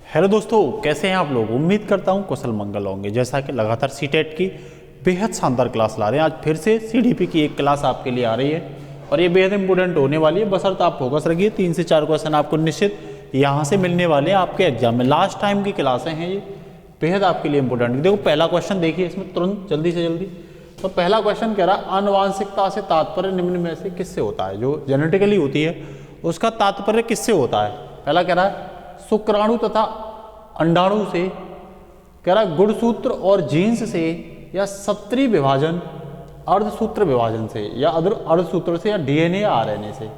Hello दोस्तों, कैसे हैं आप लोग। उम्मीद करता हूं कुशल मंगल होंगे। जैसा कि लगातार सीटेट की बेहद शानदार क्लास ला रहे हैं, आज फिर से सीडीपी की एक क्लास आपके लिए आ रही है और ये बेहद इंपॉर्टेंट होने वाली है। बशर्ते आप फोकस रखिए, 3 से 4 क्वेश्चन आपको निश्चित यहाँ से मिलने वाले हैं आपके एग्जाम में। लास्ट टाइम की क्लासें हैं ये, बेहद आपके लिए इंपॉर्टेंट। देखो पहला क्वेश्चन देखिए इसमें तुरंत जल्दी से जल्दी। तो पहला क्वेश्चन कह रहा है आनुवांशिकता से तात्पर्य निम्न में से किससे होता है। जो जेनेटिकली होती है उसका तात्पर्य किससे होता है। पहला कह रहा है शुक्राणु तथा अंडाणु से, कह रहा है गुणसूत्र और जीन्स से, या सत्री विभाजन अर्धसूत्र विभाजन से, या अर्धसूत्र से, या डीएनए या आरएनए से।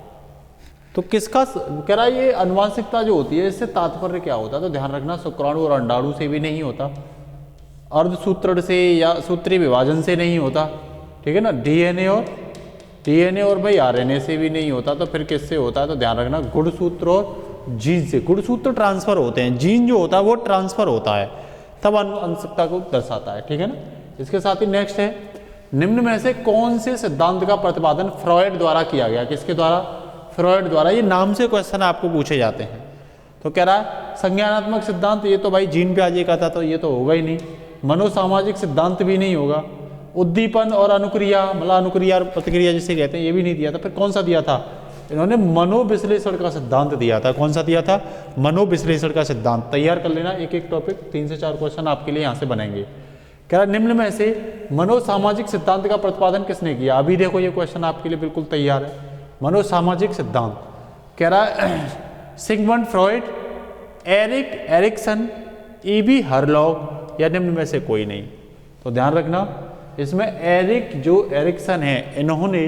तो किसका कह रहा है ये आनुवांशिकता जो होती है इससे तात्पर्य क्या होता है। तो ध्यान रखना शुक्राणु और अंडाणु से भी नहीं होता, अर्धसूत्र से या सूत्री विभाजन से नहीं होता, ठीक है ना। डीएनए और भाई आरएनए से भी नहीं होता। तो फिर किससे होता है। तो ध्यान रखना गुणसूत्र और जीन से। गुणसूत्र ट्रांसफर होते हैं, जीन जो होता है वो ट्रांसफर होता है, तब आनुवंशिकता को दर्शाता है, ठीक है ना। इसके साथ ही नेक्स्ट है निम्न में से कौन से सिद्धांत का प्रतिपादन फ्रॉयड द्वारा किया गया। किसके द्वारा। फ्रॉयड द्वारा। ये नाम से क्वेश्चन आपको पूछे जाते हैं। तो कह रहा है संज्ञानात्मक सिद्धांत, ये तो भाई जीन पे आज का था तो ये तो होगा ही नहीं। मनोसामाजिक सिद्धांत भी नहीं होगा। उद्दीपन और अनुक्रिया, मतलब अनुक्रिया और प्रतिक्रिया जिसे कहते हैं, ये भी नहीं दिया था। फिर कौन सा दिया था। इन्होंने मनोविश्लेषण का सिद्धांत दिया था। कौन सा दिया था। मनोविश्लेषण का सिद्धांत। तैयार कर लेना एक एक टॉपिक, 3 से 4 क्वेश्चन आपके लिए यहाँ से बनेंगे। कह रहा निम्न में से मनोसामाजिक सिद्धांत का प्रतिपादन किसने किया। अभी देखो ये क्वेश्चन आपके लिए बिल्कुल तैयार है। मनोसामाजिक सिद्धांत कह रहा है सिगमंड फ्रॉयड, एरिक्सन, ईबी हरलॉग, या निम्न में से कोई नहीं। तो ध्यान रखना इसमें एरिक्सन है, इन्होंने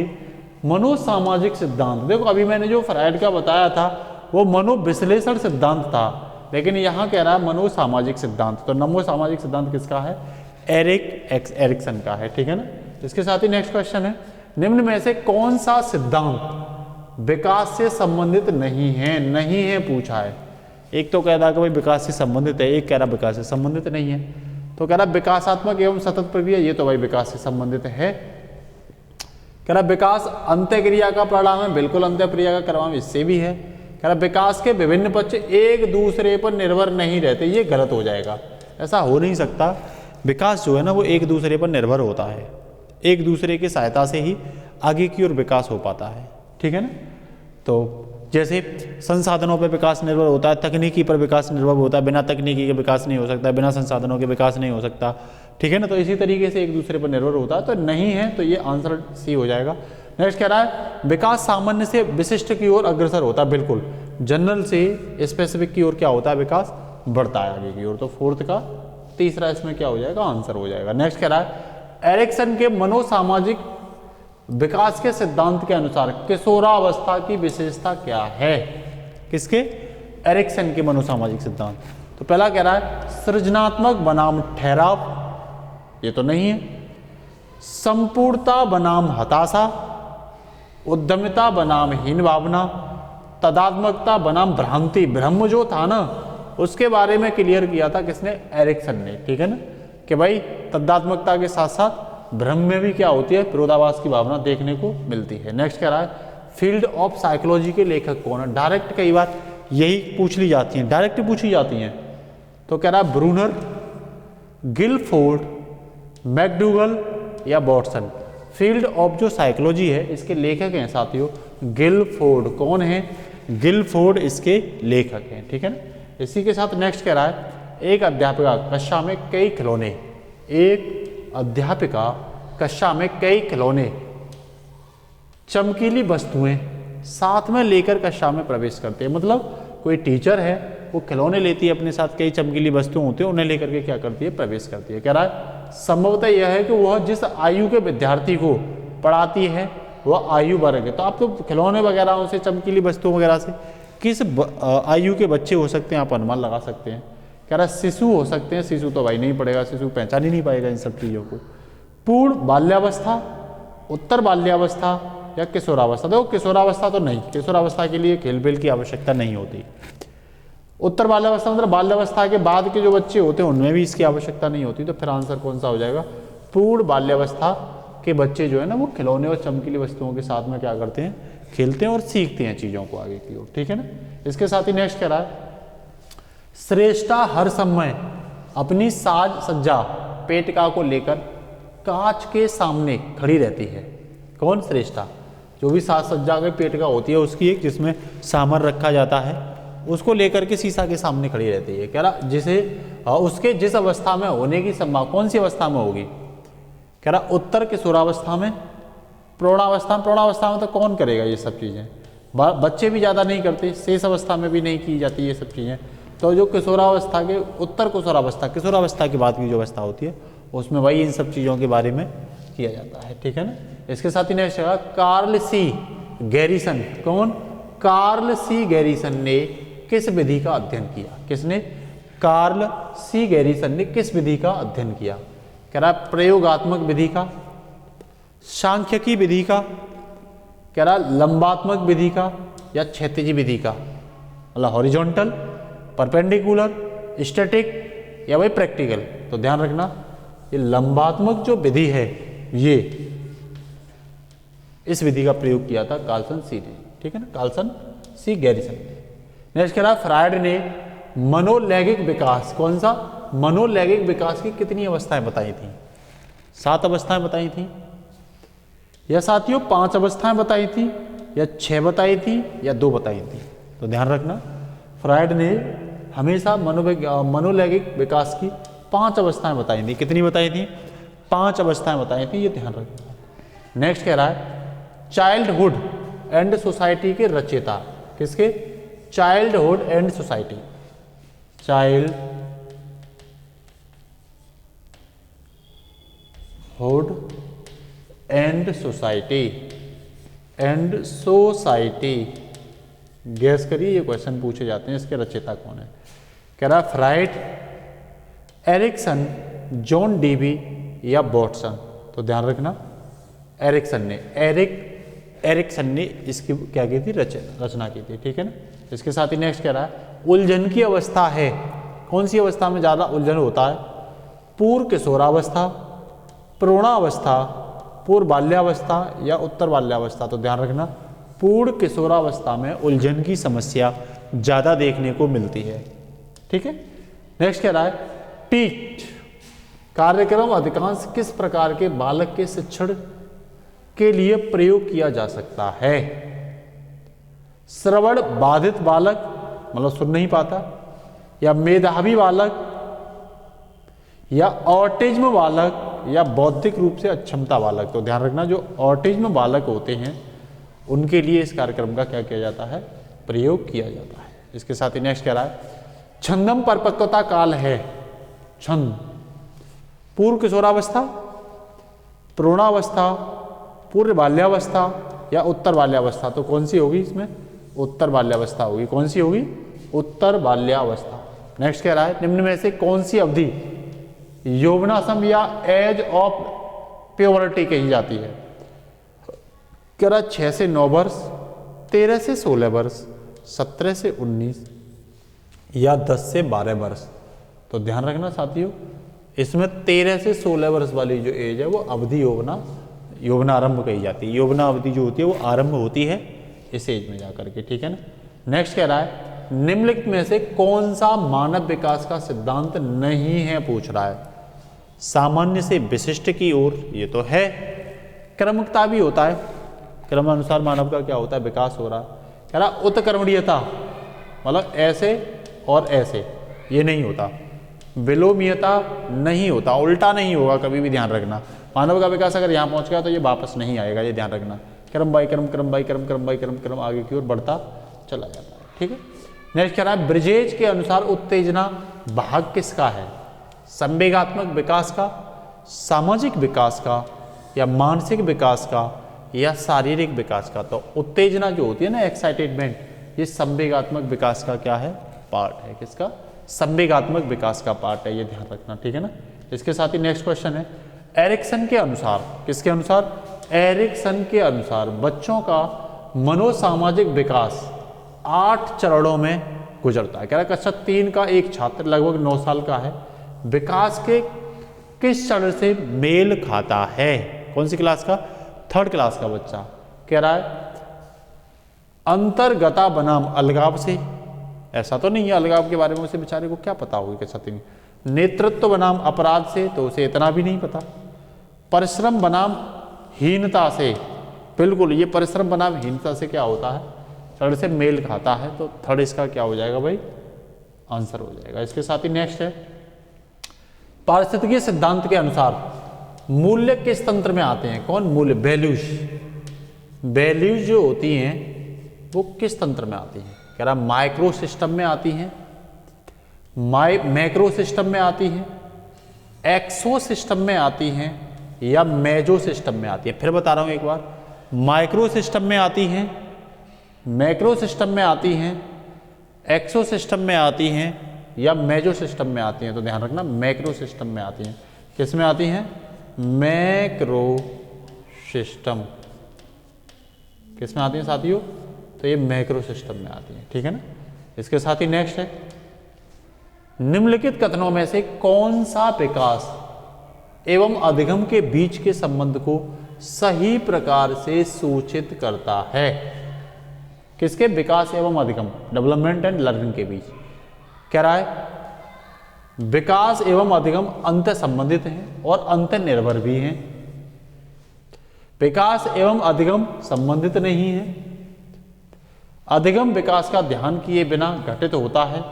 मनोसामाजिक सिद्धांत, देखो अभी मैंने जो फ्रॉयड का बताया था वो मनोविश्लेषण सिद्धांत था, लेकिन यहाँ कह रहा है मनोसामाजिक सिद्धांत। तो मनोसामाजिक सिद्धांत किसका है। एरिक्सन का है, ठीक है ना। इसके साथ ही नेक्स्ट क्वेश्चन है निम्न में से कौन सा सिद्धांत विकास से संबंधित नहीं है पूछा है। एक तो कह रहा कि भाई विकास से संबंधित है, एक कह रहा विकास से संबंधित नहीं है। तो कह रहा विकासात्मक एवं सतत प्रक्रिया, ये तो भाई विकास से संबंधित है। कह रहा विकास अंत्यक्रिया का परिणाम है, बिल्कुल अंत्यक्रिया का परिणाम इससे भी है। कह रहा विकास के विभिन्न पक्ष एक दूसरे पर निर्भर नहीं रहते, ये गलत हो जाएगा, ऐसा हो नहीं सकता। विकास जो है ना वो एक दूसरे पर निर्भर होता है, एक दूसरे की सहायता से ही आगे की ओर विकास हो पाता है, ठीक है ना। तो जैसे संसाधनों पर विकास निर्भर होता है, तकनीकी पर विकास निर्भर होता है, बिना तकनीकी के विकास नहीं हो सकता, बिना संसाधनों के विकास नहीं हो सकता, ठीक है ना। तो इसी तरीके से एक दूसरे पर निर्भर होता है। तो नहीं है, तो ये आंसर सी हो जाएगा। नेक्स्ट कह रहा है विकास सामान्य से विशिष्ट की ओर अग्रसर होता है, बिल्कुल। जनरल से स्पेसिफिक की ओर क्या होता है, विकास बढ़ता है आगे की ओर। तो फोर्थ का तीसरा इसमें क्या हो जाएगा, आंसर हो जाएगा। नेक्स्ट कह रहा है एरिक्सन के मनोसामाजिक विकास के सिद्धांत के अनुसार किशोरावस्था की विशेषता क्या है। किसके। एरिक्सन के मनोसामाजिक सिद्धांत। तो पहला कह रहा है सृजनात्मक बनाम ठहराव, ये तो नहीं है। संपूर्णता बनाम हताशा, उद्यमिता बनाम हीन भावना, तदात्मकता बनाम भ्रांति। ब्रह्म जो था ना उसके बारे में क्लियर किया था किसने, एरिक्सन ने, ठीक है ना। कि भाई तदात्मकता के साथ साथ ब्रह्म में भी क्या होती है, विरोधाभास की भावना देखने को मिलती है। नेक्स्ट कह रहा है फील्ड ऑफ साइकोलॉजी के लेखक कौन है। डायरेक्ट कई बार यही पूछ ली जाती हैं, डायरेक्ट पूछी जाती हैं। तो कह रहा है ब्रूनर, गिलफोर्ड, मैकडूगल, या वॉटसन। फील्ड ऑफ जो साइकोलॉजी है इसके लेखक हैं साथियों गिलफोर्ड। कौन है, गिलफोर्ड इसके लेखक हैं, ठीक है ना। इसी के साथ नेक्स्ट कह रहा है एक अध्यापिका कक्षा में कई खिलौने, एक अध्यापिका कक्षा में कई खिलौने चमकीली वस्तुएं साथ में लेकर कक्षा में प्रवेश करते हैं। मतलब कोई टीचर है वो खिलौने लेती है अपने साथ, कई चमकीली वस्तुएं होती है उन्हें लेकर के क्या करती है, प्रवेश करती है। कह रहा है संभवतः यह है कि वह जिस आयु के विद्यार्थी को पढ़ाती है वह आयु वर्ग है। तो आप तो खिलौने वगैरह से, चमकीली वस्तुओं वगैरह से किस आयु के बच्चे हो सकते हैं आप अनुमान लगा सकते हैं। कह रहा शिशु हो सकते हैं, शिशु तो भाई नहीं पड़ेगा, शिशु पहचान ही नहीं पाएगा इन सब चीज़ों को। पूर्ण बाल्यावस्था, उत्तर बाल्यावस्था, या किशोरावस्था। देखो किशोरावस्था तो नहीं, किशोरावस्था के लिए खेल बेल की आवश्यकता नहीं होती। उत्तर बाल्यावस्था मतलब बाल्यावस्था के बाद के जो बच्चे होते हैं उनमें भी इसकी आवश्यकता नहीं होती। तो फिर आंसर कौन सा हो जाएगा, पूर्ण बाल्यावस्था के बच्चे जो है ना वो खिलौने और चमकीली वस्तुओं के साथ में क्या करते हैं, खेलते हैं और सीखते हैं चीज़ों को आगे की ओर, ठीक है ना। इसके साथ ही नेक्स्ट कह रहा है श्रेष्ठा हर समय अपनी साज सज्जा पेटिका को लेकर कांच के सामने खड़ी रहती है। कौन? श्रेष्ठा। जो भी साज सज्जा की पेटिका होती है उसकी एक, जिसमें सामान रखा जाता है, उसको लेकर के शीशा के सामने खड़ी रहती है। कह रहा जिसे उसके जिस अवस्था में होने की संभावना, कौन सी अवस्था में होगी? कह रहा उत्तर किशोरावस्था में, प्रौढ़ावस्था में। प्रौढ़ावस्था में तो कौन करेगा ये सब चीज़ें? बच्चे भी ज़्यादा नहीं करते, शेष अवस्था में भी नहीं की जाती ये सब चीज़ें। तो जो किशोरावस्था के, उत्तर किशोरावस्था, किशोरावस्था के बाद की जो अवस्था होती है उसमें वही इन सब चीज़ों के बारे में किया जाता है। ठीक है ना। इसके साथ ही नेक्स्ट है कार्ल सी गैरिसन। कौन? कार्ल सी गैरिसन ने किस विधि का अध्ययन किया? किसने? कार्ल सी गैरिसन ने किस विधि का अध्ययन किया? कह रहा प्रयोगात्मक विधि का, सांख्यिकी विधि का, कह रहा लंबात्मक विधि का, या क्षैतिज विधि का? मतलब हॉरिजॉन्टल, परपेंडिकुलर, स्टैटिक, या भाई प्रैक्टिकल। तो ध्यान रखना ये लंबात्मक जो विधि है, ये इस विधि का प्रयोग किया था कार्लसन सी ने। ठीक है ना, कार्लसन सी गैरिसन ने। नेक्स्ट कह रहा फ्रायड ने मनोलैंगिक विकास, कौन सा? मनोलैंगिक विकास की कितनी अवस्थाएं बताई थी? 7 अवस्थाएं बताई थी, या साथियों 5 अवस्थाएं बताई थी, या 6 बताई थी, या 2 बताई थी? तो ध्यान रखना फ्रायड ने हमेशा मनोलैंगिक विकास की 5 अवस्थाएं बताई थी। कितनी बताई थी? 5 अवस्थाएं बताई थी, ये ध्यान रखना। नेक्स्ट कह रहा है चाइल्डहुड एंड सोसाइटी के रचयिता। किसके? Childhood and society. Childhood and society, gas करिए, ये क्वेश्चन पूछे जाते हैं, इसके रचयिता कौन है? कह रहा फ्राइड, एरिक्सन, जॉन डीवी, या वॉटसन? तो ध्यान रखना एरिक्सन ने, एरिक्सन ने इसकी क्या की थी? रचना की थी। ठीक है ना। इसके साथ ही नेक्स्ट कह रहा है उलझन की अवस्था है। कौन सी अवस्था में ज़्यादा उलझन होता है? पूर्व किशोरावस्था, प्रौढ़ावस्था, पूर्व बाल्यावस्था, या उत्तर बाल्यावस्था? तो ध्यान रखना पूर्व किशोरावस्था में उलझन की समस्या ज़्यादा देखने को मिलती है। ठीक है। नेक्स्ट कह रहा है टीट कार्यक्रम अधिकांश किस प्रकार के बालक के शिक्षण के लिए प्रयोग किया जा सकता है? श्रवण बाधित बालक, मतलब सुन नहीं पाता, या मेधावी बालक, या ऑटिज्म बालक, या बौद्धिक रूप से अक्षमता बालक? तो ध्यान रखना जो ऑटिज्म बालक होते हैं उनके लिए इस कार्यक्रम का क्या किया जाता है? प्रयोग किया जाता है। इसके साथ ही नेक्स्ट कह रहा है छंदम परिपक्वता काल है। छंद पूर्व किशोरावस्था, प्रौढ़ावस्था, पूर्व बाल्यावस्था, या उत्तर बाल्यावस्था? तो कौन सी होगी इसमें? उत्तर बाल्यावस्था होगी। कौन सी होगी? उत्तर बाल्यावस्था। नेक्स्ट कह रहा है निम्न में से कौन सी अवधि यौवनासम या एज ऑफ प्योबर्टी कही जाती है? कह रहा 6 से 9 वर्ष, 13 से 16 वर्ष, 17 से 19, या 10 से 12 वर्ष? तो ध्यान रखना साथियों इसमें 13 से 16 वर्ष वाली जो एज है वो अवधि यौवनारंभ कही जाती है। यौवना अवधि जो होती है वो आरंभ होती है इस एज में जाकर के। ठीक है ना। नेक्स्ट कह रहा है निम्नलिखित में से कौन सा मानव विकास का सिद्धांत नहीं है? पूछ रहा है। सामान्य से विशिष्ट की ओर, ये तो है। क्रमकता भी होता है, क्रमानुसार मानव का क्या होता है? विकास हो रहा है। कह रहा उत्क्रमणीयता, मतलब ऐसे और ऐसे, ये नहीं होता। विलोमीयता नहीं होता, उल्टा नहीं होगा कभी भी, ध्यान रखना। मानव का विकास अगर यहाँ पहुँच गया तो ये वापस नहीं आएगा, ये ध्यान रखना। क्रम बाई क्रम, क्रम बाई क्रम, क्रम बाई क्रम, क्रम आगे की ओर बढ़ता चला जाता है। ठीक है। नेक्स्ट कह रहा है ब्रिजेज के अनुसार उत्तेजना भाग किसका है? संवेगात्मक विकास का, सामाजिक विकास का, या मानसिक विकास का, या शारीरिक विकास का? तो उत्तेजना जो होती है ना, एक्साइटेडमेंट, ये संवेगात्मक विकास का क्या है? पार्ट है। किसका? संवेगात्मक विकास का पार्ट है, ये ध्यान रखना। ठीक है ना। इसके साथ ही नेक्स्ट क्वेश्चन है एरिक्सन के अनुसार, किसके अनुसार? एरिक्सन के अनुसार बच्चों का मनोसामाजिक विकास 8 चरणों में गुजरता है। कह रहा कक्षा 3 का एक छात्र लगभग 9 साल का है, विकास के किस चरण से मेल खाता है? कौन सी क्लास का? 3rd क्लास का बच्चा। कह रहा है अंतर्गता बनाम अलगाव से, ऐसा तो नहीं है अलगाव के बारे में उसे बेचारे को क्या पता होगी कि सत्य। नेतृत्व बनाम अपराध से, तो उसे इतना भी नहीं पता। परिश्रम बनाम हीनता से, बिल्कुल ये परिश्रम बनाम हीनता से क्या होता है, थर्ड से मेल खाता है, तो थर्ड इसका क्या हो जाएगा भाई, आंसर हो जाएगा। इसके साथ ही नेक्स्ट है, पारिस्थितिकीय सिद्धांत के अनुसार मूल्य किस तंत्र में आते हैं? कौन मूल्य? वैल्यूज। वैल्यूज जो होती हैं वो किस तंत्र में आती हैं? कह रहा माइक्रो सिस्टम में आती हैं, मैक्रो सिस्टम में आती हैं, एक्सो सिस्टम में आती हैं, या मेजो सिस्टम में आती है। फिर बता रहा हूं एक बार, माइक्रो सिस्टम में आती हैं, मैक्रो सिस्टम में आती हैं, एक्सो सिस्टम में आती हैं, या मेजो सिस्टम में आती हैं। तो ध्यान रखना मैक्रो सिस्टम में आती हैं। किस में आती हैं? Macro system. किस में आती हैं साथियों? तो ये मैक्रो सिस्टम में आती हैं, ठीक है ना। इसके साथ ही नेक्स्ट है, निम्नलिखित कथनों में से कौन सा विकास एवं अधिगम के बीच के संबंध को सही प्रकार से सूचित करता है? किसके? विकास एवं अधिगम, डेवलपमेंट एंड लर्निंग के बीच। कह रहा है विकास एवं अधिगम अंत संबंधित हैं और अंत निर्भर भी हैं। विकास एवं अधिगम संबंधित नहीं है। अधिगम विकास का ध्यान किए बिना घटित होता है।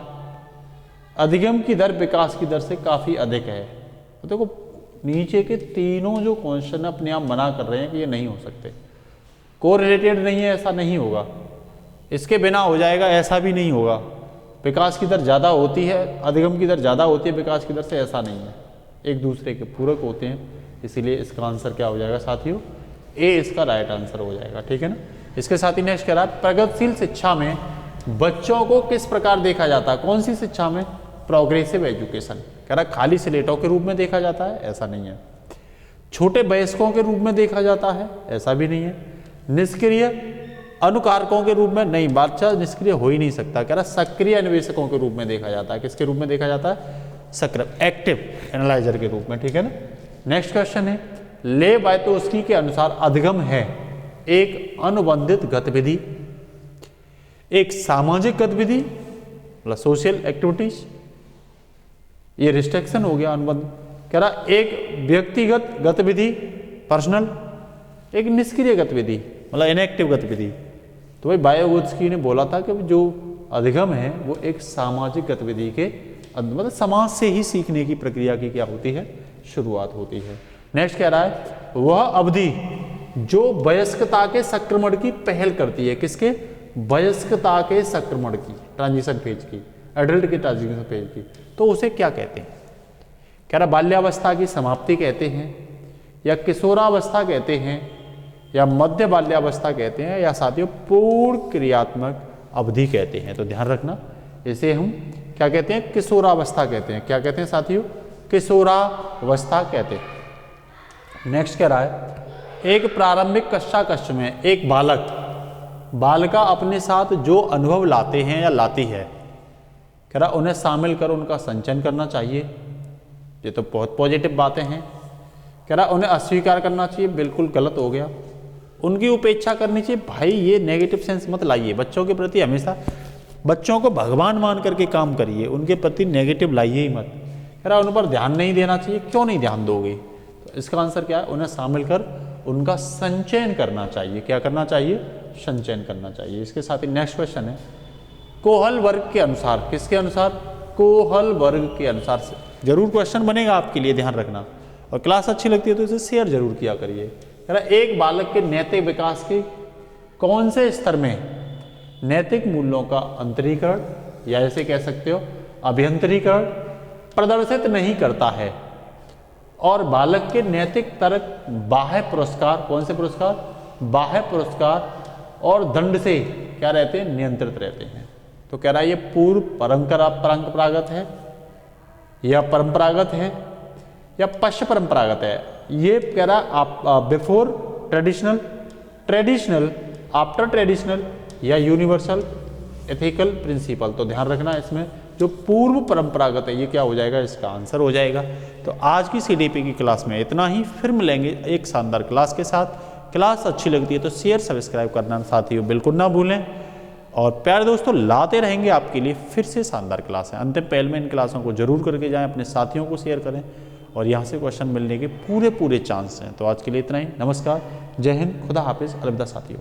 अधिगम की दर विकास की दर से काफी अधिक है। तो देखो नीचे के तीनों जो क्वेश्चन अपने आप मना कर रहे हैं कि ये नहीं हो सकते, कोरिलेटेड नहीं है, ऐसा नहीं होगा, इसके बिना हो जाएगा, ऐसा भी नहीं होगा। विकास की दर ज़्यादा होती है, अधिगम की दर ज़्यादा होती है विकास की दर से, ऐसा नहीं है, एक दूसरे के पूरक होते हैं। इसीलिए इसका आंसर क्या हो जाएगा साथियों? ए इसका राइट आंसर हो जाएगा, ठीक है ना। इसके साथ ही नेक्स्ट कह रहा है, प्रगतिशील शिक्षा में बच्चों को किस प्रकार देखा जाता है? कौन सी शिक्षा में? Progressive education. कह रहा खाली स्लेटों के रूप में देखा जाता है, ऐसा नहीं है। छोटे वयस्कों के रूप में देखा जाता है, ऐसा भी नहीं है। निष्क्रिय अनुकारकों के रूप में नहीं, बच्चा निष्क्रिय हो ही नहीं सकता। कह रहा सक्रिय अन्वेषकों के रूप में देखा जाता है। किसके रूप में देखा जाता है? सक्रिय, एक्टिव एनालाइजर के रूप में, ठीक है ना। नेक्स्ट क्वेश्चन है, ले वाइतोस्की के अनुसार अधिगम है एक अनुबंधित गतिविधि, एक सामाजिक गतिविधि मतलब सोशल एक्टिविटीज, ये रिस्ट्रिक्शन हो गया अनुबंध। कह रहा एक व्यक्तिगत गतिविधि पर्सनल, एक निष्क्रिय गतिविधि मतलब इनएक्टिव गतिविधि। तो भाई वाइतोस्की ने बोला था कि जो अधिगम है वो एक सामाजिक गतिविधि के मतलब समाज से ही सीखने की प्रक्रिया की क्या होती है? शुरुआत होती है। नेक्स्ट कह रहा है, वह अवधि जो वयस्कता के संक्रमण की पहल करती है। किसके? वयस्कता के संक्रमण की, ट्रांजिशन फेज की, एडल्ट के ट्रांजिशन फेज की, तो उसे क्या कहते हैं? कह रहा बाल्यावस्था की समाप्ति कहते हैं, या किशोरावस्था कहते हैं, या मध्य बाल्यावस्था कहते हैं, या साथियों पूर्ण क्रियात्मक अवधि कहते हैं। तो ध्यान रखना, इसे हम क्या कहते हैं? किशोरावस्था कहते हैं। क्या कहते हैं साथियों? किशोरावस्था कहते हैं। नेक्स्ट कह रहा है, एक प्रारंभिक कक्षा कक्ष में एक बालिका अपने साथ जो अनुभव लाते हैं या लाती है, कह रहा उन्हें शामिल कर उनका संचयन करना चाहिए। ये तो बहुत पॉजिटिव बातें हैं। कह रहा उन्हें अस्वीकार करना चाहिए, बिल्कुल गलत हो गया। उनकी उपेक्षा करनी चाहिए, भाई ये नेगेटिव सेंस मत लाइए। बच्चों के प्रति हमेशा बच्चों को भगवान मान करके काम करिए, उनके प्रति नेगेटिव लाइए ही मत। कह रहा उन पर ध्यान नहीं देना चाहिए। क्यों नहीं ध्यान दोगे? तो इसका आंसर क्या है? उन्हें शामिल कर उनका संचयन करना चाहिए। क्या करना चाहिए? संचयन करना चाहिए। इसके साथ ही नेक्स्ट क्वेश्चन है, कोहल वर्ग के अनुसार, किसके अनुसार? कोहल वर्ग के अनुसार से जरूर क्वेश्चन बनेगा आपके लिए, ध्यान रखना। और क्लास अच्छी लगती है तो इसे शेयर जरूर किया करिए। कह रहा एक बालक के नैतिक विकास के कौन से स्तर में नैतिक मूल्यों का अंतरीकरण या ऐसे कह सकते हो अभियंत्रीकरण प्रदर्शित नहीं करता है, और बालक के नैतिक तर्क बाह्य पुरस्कार, कौन से पुरस्कार? बाह्य पुरस्कार और दंड से क्या रहते हैं? नियंत्रित रहते हैं। तो कह रहा है ये पूर्व परंपरागत है, या परंपरागत है, या पश्च परंपरागत है। ये कह रहा आप before traditional, traditional, after traditional, या यूनिवर्सल एथिकल प्रिंसिपल। तो ध्यान रखना, इसमें जो पूर्व परंपरागत है ये क्या हो जाएगा? इसका आंसर हो जाएगा। तो आज की सीडीपी की क्लास में इतना ही, फिर मिलेंगे एक शानदार क्लास के साथ। क्लास अच्छी लगती है तो शेयर सब्सक्राइब करना साथियों बिल्कुल ना भूलें। और प्यारे दोस्तों लाते रहेंगे आपके लिए फिर से शानदार क्लास है। अंतिम पहल में इन क्लासों को जरूर करके जाएं, अपने साथियों को शेयर करें और यहाँ से क्वेश्चन मिलने के पूरे चांस हैं। तो आज के लिए इतना ही। नमस्कार, जय हिंद, खुदा हाफिज़, अलविदा साथियों।